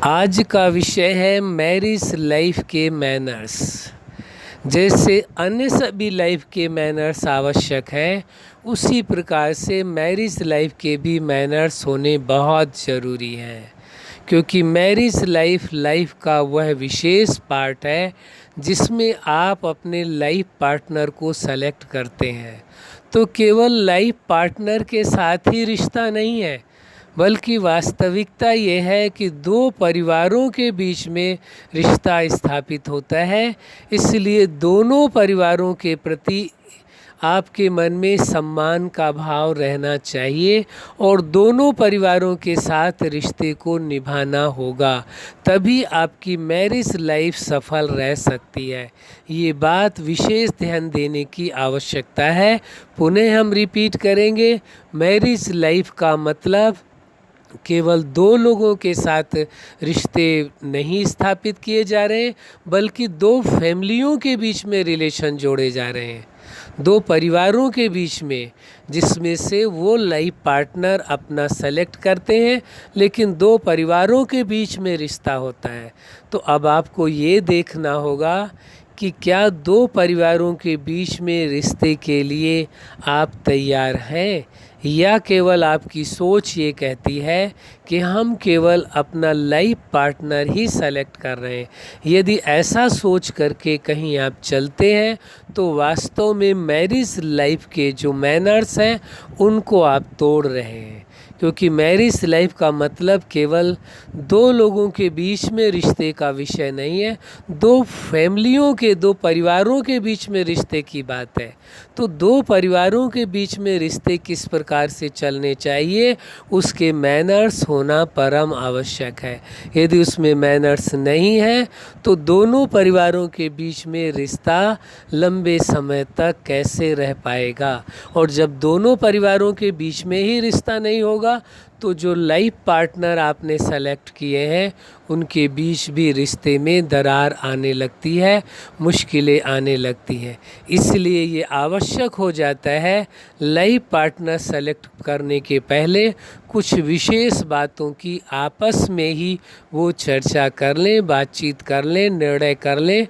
आज का विषय है मैरिज लाइफ के मैनर्स। जैसे अन्य सभी लाइफ के मैनर्स आवश्यक हैं, उसी प्रकार से मैरिज लाइफ के भी मैनर्स होने बहुत ज़रूरी हैं। क्योंकि मैरिज लाइफ का वह विशेष पार्ट है जिसमें आप अपने लाइफ पार्टनर को सेलेक्ट करते हैं। तो केवल लाइफ पार्टनर के साथ ही रिश्ता नहीं है, बल्कि वास्तविकता ये है कि दो परिवारों के बीच में रिश्ता स्थापित होता है। इसलिए दोनों परिवारों के प्रति आपके मन में सम्मान का भाव रहना चाहिए और दोनों परिवारों के साथ रिश्ते को निभाना होगा, तभी आपकी मैरिज लाइफ सफल रह सकती है। ये बात विशेष ध्यान देने की आवश्यकता है। पुनः हम रिपीट करेंगे, मैरिज लाइफ का मतलब केवल दो लोगों के साथ रिश्ते नहीं स्थापित किए जा रहे, बल्कि दो फैमिलियों के बीच में रिलेशन जोड़े जा रहे हैं, दो परिवारों के बीच में, जिसमें से वो लाइफ पार्टनर अपना सेलेक्ट करते हैं, लेकिन दो परिवारों के बीच में रिश्ता होता है। तो अब आपको ये देखना होगा कि क्या दो परिवारों के बीच में रिश्ते के लिए आप तैयार हैं, या केवल आपकी सोच ये कहती है कि हम केवल अपना लाइफ पार्टनर ही सेलेक्ट कर रहे हैं। यदि ऐसा सोच करके कहीं आप चलते हैं तो वास्तव में मैरिज लाइफ के जो मैनर्स हैं उनको आप तोड़ रहे हैं। क्योंकि मैरिज लाइफ का मतलब केवल दो लोगों के बीच में रिश्ते का विषय नहीं है, दो फैमिलियों के, दो परिवारों के बीच में रिश्ते की बात है। तो दो परिवारों के बीच में रिश्ते किस प्रकार से चलने चाहिए, उसके मैनर्स होना परम आवश्यक है। यदि उसमें मैनर्स नहीं है तो दोनों परिवारों के बीच में रिश्ता लंबे समय तक कैसे रह पाएगा। और जब दोनों परिवारों के बीच में ही रिश्ता नहीं होगा तो जो लाइफ पार्टनर आपने सेलेक्ट किए हैं उनके बीच भी रिश्ते में दरार आने लगती है, मुश्किलें आने लगती हैं। इसलिए ये आवश्यक हो जाता है लाइफ पार्टनर सेलेक्ट करने के पहले कुछ विशेष बातों की आपस में ही वो चर्चा कर लें, बातचीत कर लें, निर्णय कर लें।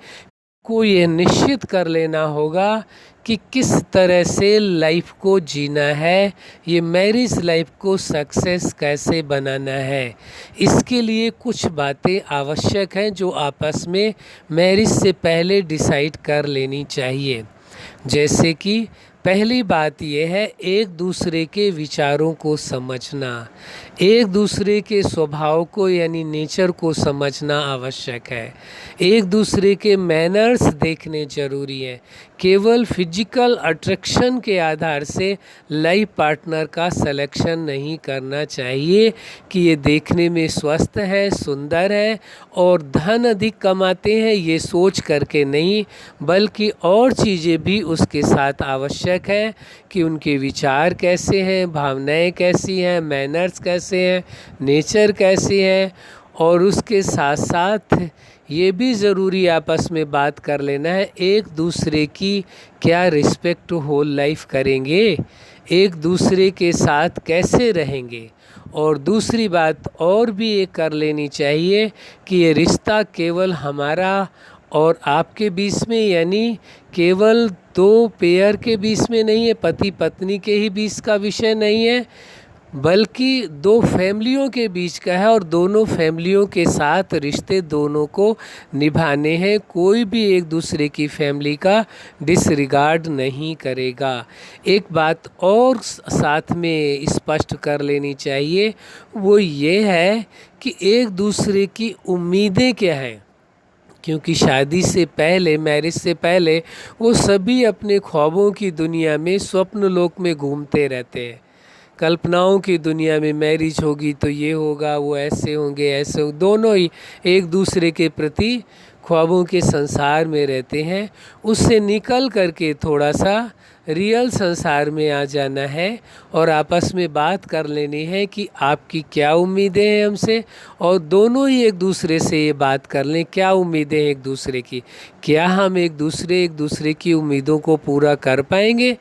को ये निश्चित कर लेना होगा कि किस तरह से लाइफ को जीना है, ये मैरिज लाइफ को सक्सेस कैसे बनाना है। इसके लिए कुछ बातें आवश्यक हैं जो आपस में मैरिज से पहले डिसाइड कर लेनी चाहिए। जैसे कि पहली बात यह है, एक दूसरे के विचारों को समझना, एक दूसरे के स्वभाव को यानी नेचर को समझना आवश्यक है। एक दूसरे के मैनर्स देखने ज़रूरी है। केवल फिजिकल अट्रैक्शन के आधार से लाइफ पार्टनर का सिलेक्शन नहीं करना चाहिए कि ये देखने में स्वस्थ है, सुंदर है और धन अधिक कमाते हैं, ये सोच करके नहीं, बल्कि और चीज़ें भी उसके साथ आवश्यक है कि उनके विचार कैसे हैं, भावनाएं कैसी हैं, मैनर्स कैसे हैं, नेचर कैसी है। और उसके साथ साथ ये भी ज़रूरी आपस में बात कर लेना है, एक दूसरे की क्या रिस्पेक्ट होल लाइफ करेंगे, एक दूसरे के साथ कैसे रहेंगे। और दूसरी बात और भी ये कर लेनी चाहिए कि ये रिश्ता केवल हमारा और आपके बीच में, यानी केवल दो पेयर के बीच में नहीं है, पति पत्नी के ही बीच का विषय नहीं है, बल्कि दो फैमिलियों के बीच का है और दोनों फैमिलियों के साथ रिश्ते दोनों को निभाने हैं। कोई भी एक दूसरे की फैमिली का डिसरिगार्ड नहीं करेगा। एक बात और साथ में स्पष्ट कर लेनी चाहिए, वो ये है कि एक दूसरे की उम्मीदें क्या हैं। क्योंकि शादी से पहले, मैरिज से पहले वो सभी अपने ख्वाबों की दुनिया में, स्वप्न लोक में घूमते रहते हैं। कल्पनाओं की दुनिया में मैरिज होगी तो ये होगा, वो ऐसे होंगे, ऐसे होंगे, दोनों ही एक दूसरे के प्रति ख्वाबों के संसार में रहते हैं। उससे निकल करके थोड़ा सा रियल संसार में आ जाना है और आपस में बात कर लेनी है कि आपकी क्या उम्मीदें हैं हमसे, और दोनों ही एक दूसरे से ये बात कर लें क्या उम्मीदें हैं एक दूसरे की, क्या हम एक दूसरे की उम्मीदों को पूरा कर पाएंगे।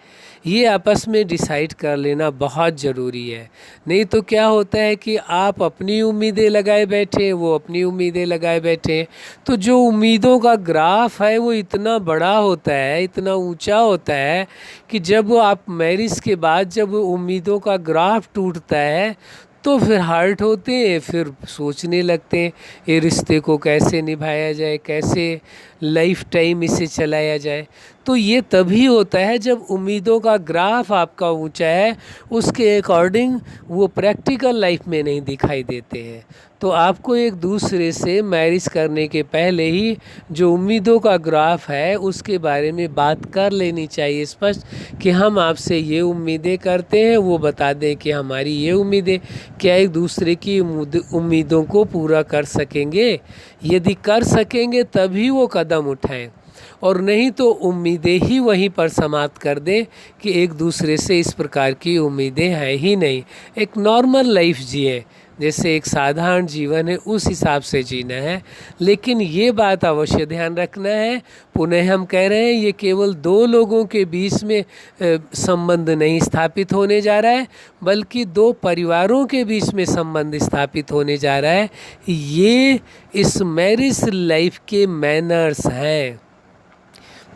ये आपस में डिसाइड कर लेना बहुत ज़रूरी है। नहीं तो क्या होता है कि आप अपनी उम्मीदें लगाए बैठे, वो अपनी उम्मीदें लगाए बैठे, तो जो उम्मीदों का ग्राफ है वो इतना बड़ा होता है, इतना ऊंचा होता है कि जब आप मैरिज के बाद जब उम्मीदों का ग्राफ टूटता है तो फिर हर्ट होते हैं, फिर सोचने लगते हैं ये रिश्ते को कैसे निभाया जाए, कैसे लाइफ टाइम इसे चलाया जाए। तो ये तभी होता है जब उम्मीदों का ग्राफ आपका ऊंचा है, उसके अकॉर्डिंग वो प्रैक्टिकल लाइफ में नहीं दिखाई देते हैं। तो आपको एक दूसरे से मैरिज करने के पहले ही जो उम्मीदों का ग्राफ है उसके बारे में बात कर लेनी चाहिए स्पष्ट, कि हम आपसे ये उम्मीदें करते हैं, वो बता दें कि हमारी ये उम्मीदें, क्या एक दूसरे की उम्मीदों को पूरा कर सकेंगे। यदि कर सकेंगे तभी वो कदम उठाएं, और नहीं तो उम्मीदें ही वहीं पर समाप्त कर दें कि एक दूसरे से इस प्रकार की उम्मीदें हैं ही नहीं। एक नॉर्मल लाइफ जिए, जैसे एक साधारण जीवन है उस हिसाब से जीना है। लेकिन ये बात अवश्य ध्यान रखना है, पुनः हम कह रहे हैं ये केवल दो लोगों के बीच में संबंध नहीं स्थापित होने जा रहा है, बल्कि दो परिवारों के बीच में संबंध स्थापित होने जा रहा है। ये इस मैरिज लाइफ के मैनर्स हैं,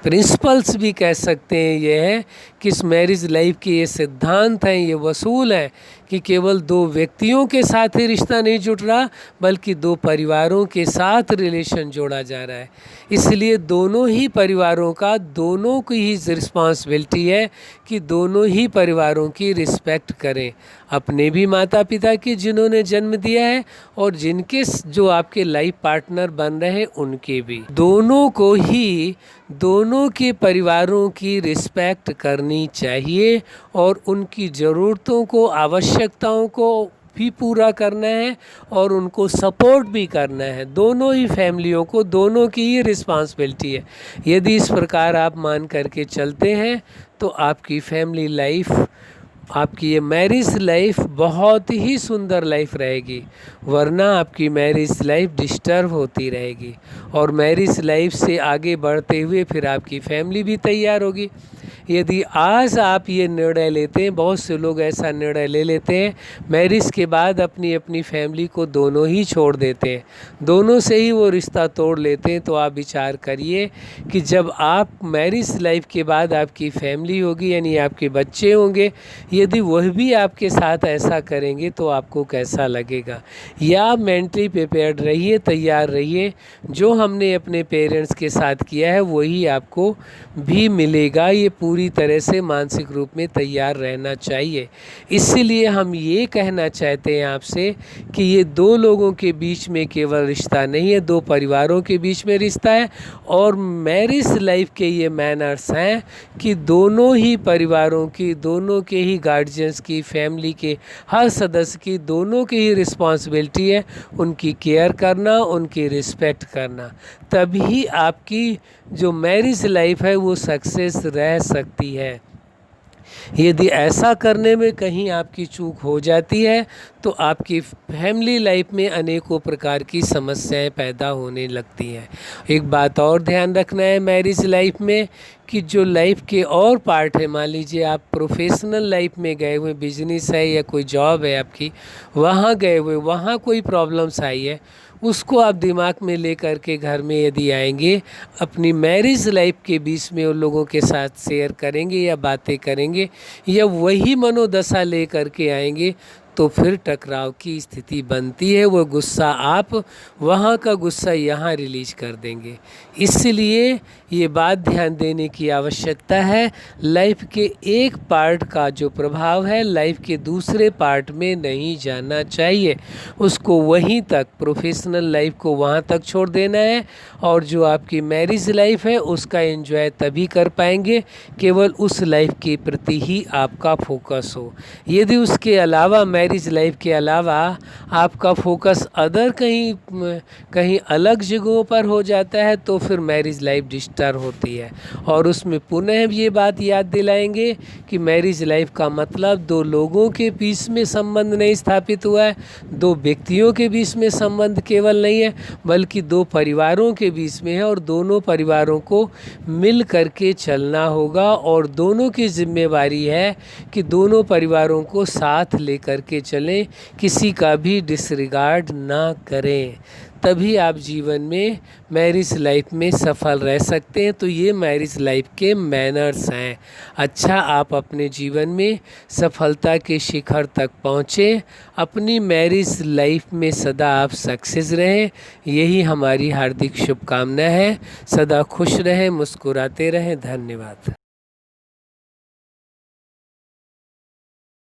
प्रिंसिपल्स भी कह सकते हैं। ये है कि इस मैरिज लाइफ के ये सिद्धांत हैं, ये वसूल है कि केवल दो व्यक्तियों के साथ ही रिश्ता नहीं जुड़ रहा, बल्कि दो परिवारों के साथ रिलेशन जोड़ा जा रहा है। इसलिए दोनों ही परिवारों का, दोनों की ही रिस्पॉन्सिबिलिटी है कि दोनों ही परिवारों की रिस्पेक्ट करें, अपने भी माता पिता की जिन्होंने जन्म दिया है, और जिनके जो आपके लाइफ पार्टनर बन रहे हैं उनके भी। दोनों को ही दोनों के परिवारों की रिस्पेक्ट करनी चाहिए और उनकी ज़रूरतों को, आवश्यकताओं को भी पूरा करना है और उनको सपोर्ट भी करना है। दोनों ही फैमिलियों को, दोनों की ही रिस्पॉन्सिबिलिटी है। यदि इस प्रकार आप मान करके चलते हैं तो आपकी फैमिली लाइफ, आपकी ये मैरिज लाइफ बहुत ही सुंदर लाइफ रहेगी, वरना आपकी मैरिज लाइफ डिस्टर्ब होती रहेगी। और मैरिज लाइफ से आगे बढ़ते हुए फिर आपकी फैमिली भी तैयार होगी। यदि आज आप ये निर्णय लेते हैं, बहुत से लोग ऐसा निर्णय ले लेते हैं, मैरिज के बाद अपनी अपनी फैमिली को दोनों ही छोड़ देते हैं, दोनों से ही वो रिश्ता तोड़ लेते हैं। तो आप विचार करिए कि जब आप मैरिज लाइफ के बाद आपकी फैमिली होगी, यानी आपके बच्चे होंगे, यदि वह भी आपके साथ ऐसा करेंगे तो आपको कैसा लगेगा। या मेंटली प्रिपेयर्ड रहिए, तैयार रहिए, जो हमने अपने पेरेंट्स के साथ किया है वही आपको भी मिलेगा। ये पूरी तरह से मानसिक रूप में तैयार रहना चाहिए। इसीलिए हम ये कहना चाहते हैं आपसे कि ये दो लोगों के बीच में केवल रिश्ता नहीं है, दो परिवारों के बीच में रिश्ता है। और मैरिज लाइफ के ये मैनर्स हैं कि दोनों ही परिवारों की, दोनों के ही गार्जियंस की, फैमिली के हर सदस्य की, दोनों की ही रिस्पॉन्सिबिलिटी है उनकी केयर करना, उनकी रिस्पेक्ट करना। तभी आपकी जो मैरिज लाइफ है वो सक्सेस रह सकती है। यदि ऐसा करने में कहीं आपकी चूक हो जाती है तो आपकी फैमिली लाइफ में अनेकों प्रकार की समस्याएं पैदा होने लगती हैं। एक बात और ध्यान रखना है मैरिज लाइफ में कि जो लाइफ के और पार्ट है, मान लीजिए आप प्रोफेशनल लाइफ में गए हुए, बिजनेस है या कोई जॉब है आपकी, वहाँ गए हुए, वहाँ कोई प्रॉब्लम्स आई है, उसको आप दिमाग में ले करके घर में यदि आएंगे, अपनी मैरिज लाइफ के बीच में उन लोगों के साथ शेयर करेंगे या बातें करेंगे या वही मनोदशा ले करके आएंगे, तो फिर टकराव की स्थिति बनती है। वो गुस्सा आप वहाँ का गुस्सा यहाँ रिलीज कर देंगे। इसलिए ये बात ध्यान देने की आवश्यकता है, लाइफ के एक पार्ट का जो प्रभाव है लाइफ के दूसरे पार्ट में नहीं जाना चाहिए। उसको वहीं तक, प्रोफेशनल लाइफ को वहाँ तक छोड़ देना है, और जो आपकी मैरिज लाइफ है उसका एंजॉय तभी कर पाएंगे केवल उस लाइफ के प्रति ही आपका फोकस हो। यदि उसके अलावा मैरिज लाइफ के अलावा आपका फोकस अदर कहीं अलग जगहों पर हो जाता है तो फिर मैरिज लाइफ डिस्टर्ब होती है। और उसमें पुनः ये बात याद दिलाएंगे कि मैरिज लाइफ का मतलब दो लोगों के बीच में संबंध नहीं स्थापित हुआ है, दो व्यक्तियों के बीच में संबंध केवल नहीं है, बल्कि दो परिवारों के बीच में है और दोनों परिवारों को मिल करके चलना होगा और दोनों की जिम्मेवारी है कि दोनों परिवारों को साथ लेकर के चलें, किसी का भी डिसरिगार्ड ना करें। तभी आप जीवन में मैरिज लाइफ में सफल रह सकते हैं। तो ये मैरिज लाइफ के मैनर्स हैं। अच्छा, आप अपने जीवन में सफलता के शिखर तक पहुँचें, अपनी मैरिज लाइफ में सदा आप सक्सेस रहें, यही हमारी हार्दिक शुभकामना है। सदा खुश रहें, मुस्कुराते रहें। धन्यवाद।